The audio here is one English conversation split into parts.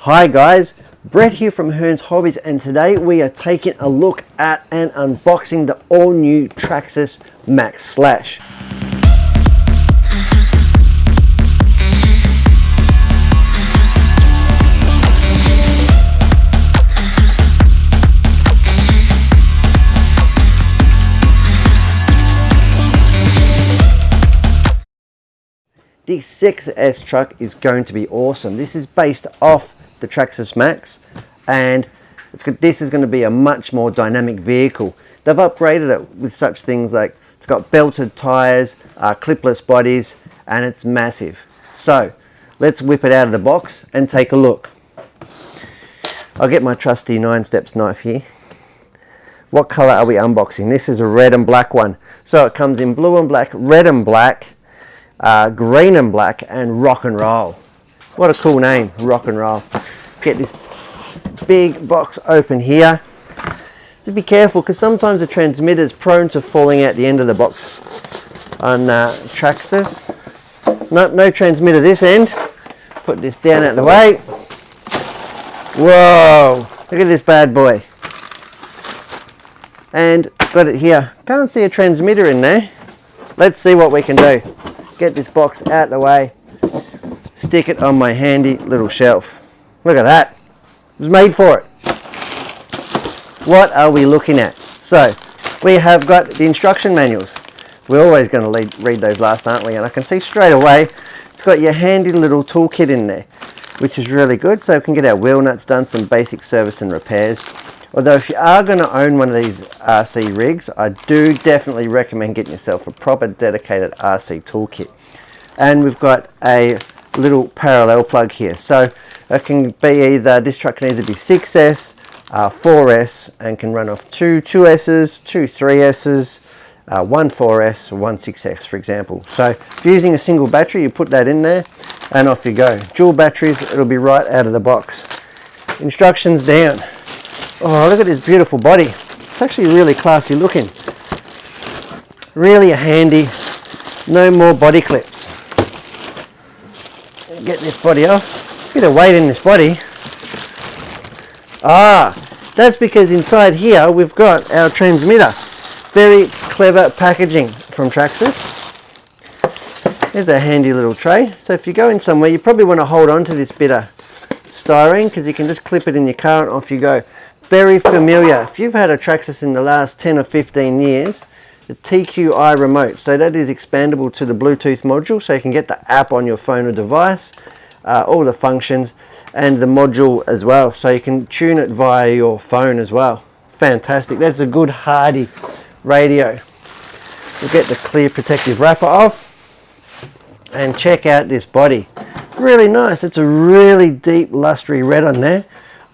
Hi guys, Brett here from Hearns Hobbies, and today we are taking a look at and unboxing the all new TRAXXAS Max Slash. This 6S truck is going to be awesome. This is based off the TRAXXAS Maxx, and this is going to be a much more dynamic vehicle. They've upgraded it with such things like it's got belted tires, clipless bodies, and it's massive. So let's whip it out of the box and take a look. I'll get my trusty 9 steps knife here. What color are we unboxing? This is a red and black one. So it comes in blue and black, red and black, green and black, and rock and roll. What a cool name, rock and roll. Get this big box open here. So be careful, because sometimes the transmitter is prone to falling out the end of the box on TRAXXAS. Nope, no transmitter this end. Put this down out of the way. Whoa, look at this bad boy. And got it here. Can't see a transmitter in there. Let's see what we can do. Get this box out of the way. Stick it on my handy little shelf. Look at that. It was made for it. What are we looking at? So we have got the instruction manuals. We're always going to read those last, aren't we? And I can see straight away it's got your handy little toolkit in there, which is really good. So we can get our wheel nuts done, some basic service and repairs. Although if you are going to own one of these RC rigs, I do definitely recommend getting yourself a proper dedicated RC toolkit. And we've got a little parallel plug here. So it can be either, this truck can either be 6S, 4S, and can run off two 2S's, two 3S's, one 4S, one 6S, for example. So if you're using a single battery, you put that in there and off you go. Dual batteries, it'll be right out of the box. Instructions down. Oh, look at this beautiful body. It's actually really classy looking. Really handy. No more body clips. Get this body off. Bit of weight in this body. That's because inside here we've got our transmitter. Very clever packaging from TRAXXAS. There's a handy little tray. So if you go in somewhere, you probably want to hold on to this bit of styrene, because you can just clip it in your car and off you go. Very familiar. If you've had a TRAXXAS in the last 10 or 15 years, the TQI remote, so that is expandable to the Bluetooth module, so you can get the app on your phone or device, all the functions, and the module as well, so you can tune it via your phone as well. Fantastic. That's a good hardy radio. We'll get the clear protective wrapper off and check out this body. Really nice. It's a really deep lustery red on there.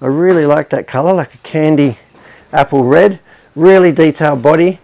I really like that color, like a candy apple red. Really detailed body.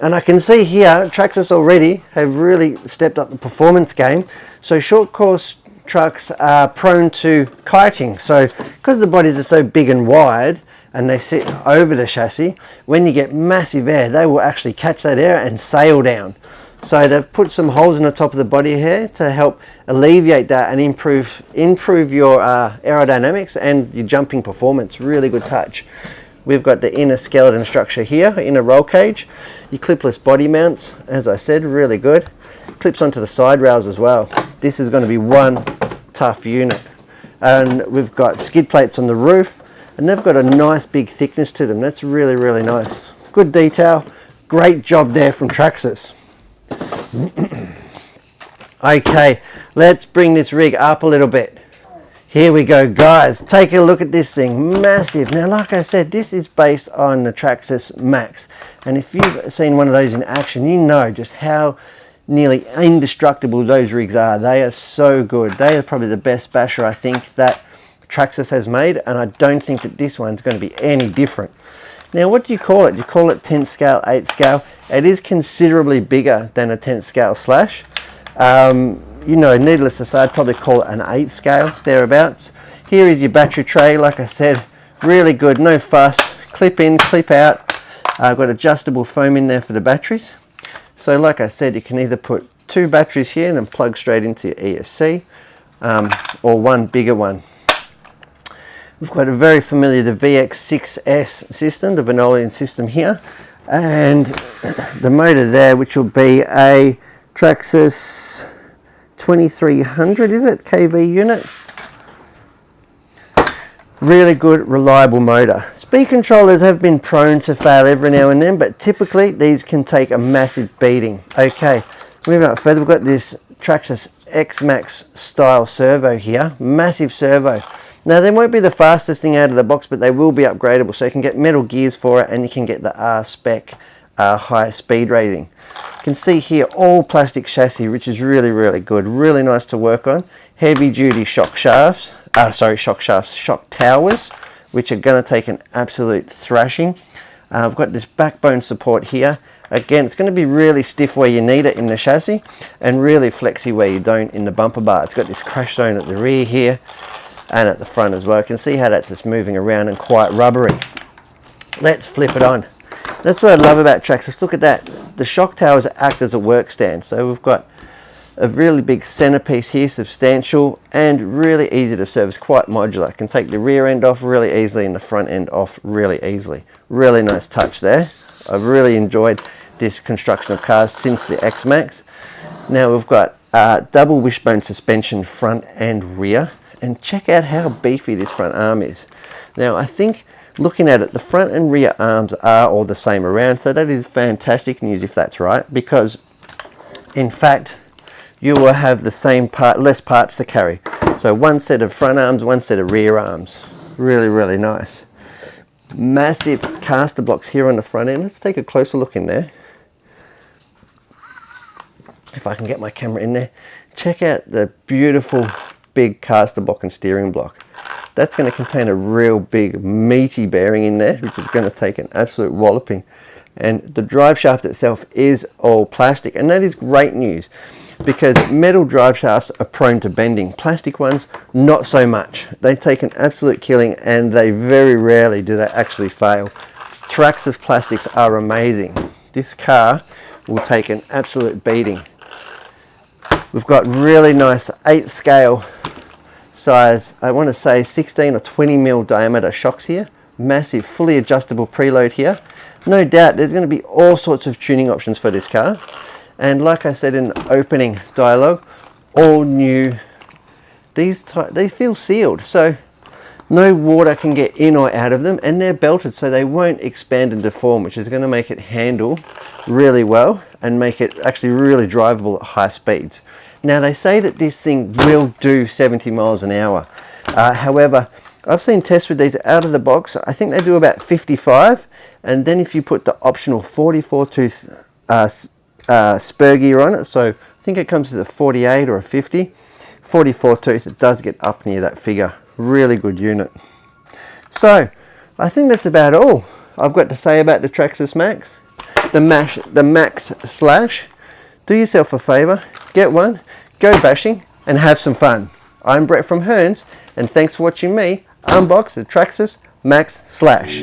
And I can see here TRAXXAS already have really stepped up the performance game. So short course trucks are prone to kiting. So because the bodies are so big and wide and they sit over the chassis, when you get massive air, they will actually catch that air and sail down. So they've put some holes in the top of the body here to help alleviate that and improve your aerodynamics and your jumping performance. Really good touch. We've got the inner skeleton structure here, inner roll cage. Your clipless body mounts, as I said, really good. Clips onto the side rails as well. This is going to be one tough unit. And we've got skid plates on the roof, and they've got a nice big thickness to them. That's really, really nice. Good detail. Great job there from TRAXXAS. Okay, let's bring this rig up a little bit. Here we go, guys. Take a look at this thing. Massive. Now, like I said, this is based on the TRAXXAS Maxx. And if you've seen one of those in action, you know just how nearly indestructible those rigs are. They are so good. They are probably the best basher, I think, that TRAXXAS has made. And I don't think that this one's going to be any different. Now, what do you call it? You call it 10th scale, 8th scale. It is considerably bigger than a 10th scale Slash. You know, needless to say, I'd probably call it an 8th scale, thereabouts. Here is your battery tray, like I said, really good, no fuss. Clip in, clip out. I've got adjustable foam in there for the batteries. So like I said, you can either put 2 batteries here and then plug straight into your ESC, or one bigger one. We've got a very familiar the VX6S system, the Venolian system here, and the motor there, which will be a TRAXXAS 2300, is it, kV unit. Really good, reliable motor. Speed controllers have been prone to fail every now and then, but typically these can take a massive beating. Okay, moving up further, we've got this TRAXXAS Maxx style servo here, massive servo. Now they won't be the fastest thing out of the box, but they will be upgradable, so you can get metal gears for it and you can get the R-spec high speed rating. You can see here all plastic chassis, which is really, really good, really nice to work on. Heavy duty shock towers, which are going to take an absolute thrashing. I've got this backbone support here. Again, it's going to be really stiff where you need it in the chassis and really flexy where you don't in the bumper bar. It's got this crash zone at the rear here and at the front as well. You can see how that's just moving around and quite rubbery. Let's flip it on. That's what I love about TRAXXAS. Look at that. The shock towers act as a work stand. So we've got a really big centerpiece here, substantial and really easy to service, quite modular. Can take the rear end off really easily and the front end off really easily. Really nice touch there. I've really enjoyed this construction of cars since the X-Maxx. Now we've got double wishbone suspension front and rear, and check out how beefy this front arm is. Now I think looking at it, the front and rear arms are all the same around, so that is fantastic news if that's right, because in fact you will have the same less parts to carry. So one set of front arms, one set of rear arms. Really, really nice. Massive caster blocks here on the front end. Let's take a closer look in there. If I can get my camera in there. Check out the beautiful big caster block and steering block. That's going to contain a real big meaty bearing in there, which is going to take an absolute walloping. And the drive shaft itself is all plastic, and that is great news because metal drive shafts are prone to bending. Plastic ones, not so much. They take an absolute killing and they very rarely do they actually fail. TRAXXAS plastics are amazing. This car will take an absolute beating. We've got really nice 8 scale size, I want to say 16 or 20 mil diameter shocks here. Massive, fully adjustable preload here. No doubt there's going to be all sorts of tuning options for this car. And like I said in the opening dialogue, all new, they feel sealed, so no water can get in or out of them, and they're belted so they won't expand and deform, which is going to make it handle really well and make it actually really drivable at high speeds. Now they say that this thing will do 70 miles an hour. However, I've seen tests with these out of the box. I think they do about 55, and then if you put the optional 44 tooth spur gear on it, so I think it comes with a 48 or a 50, 44 tooth, it does get up near that figure. Really good unit. So I think that's about all I've got to say about the TRAXXAS Maxx, the Max Slash. Do yourself a favor, get one, go bashing and have some fun. I'm Brett from Hearns, and thanks for watching me unbox the TRAXXAS Max Slash.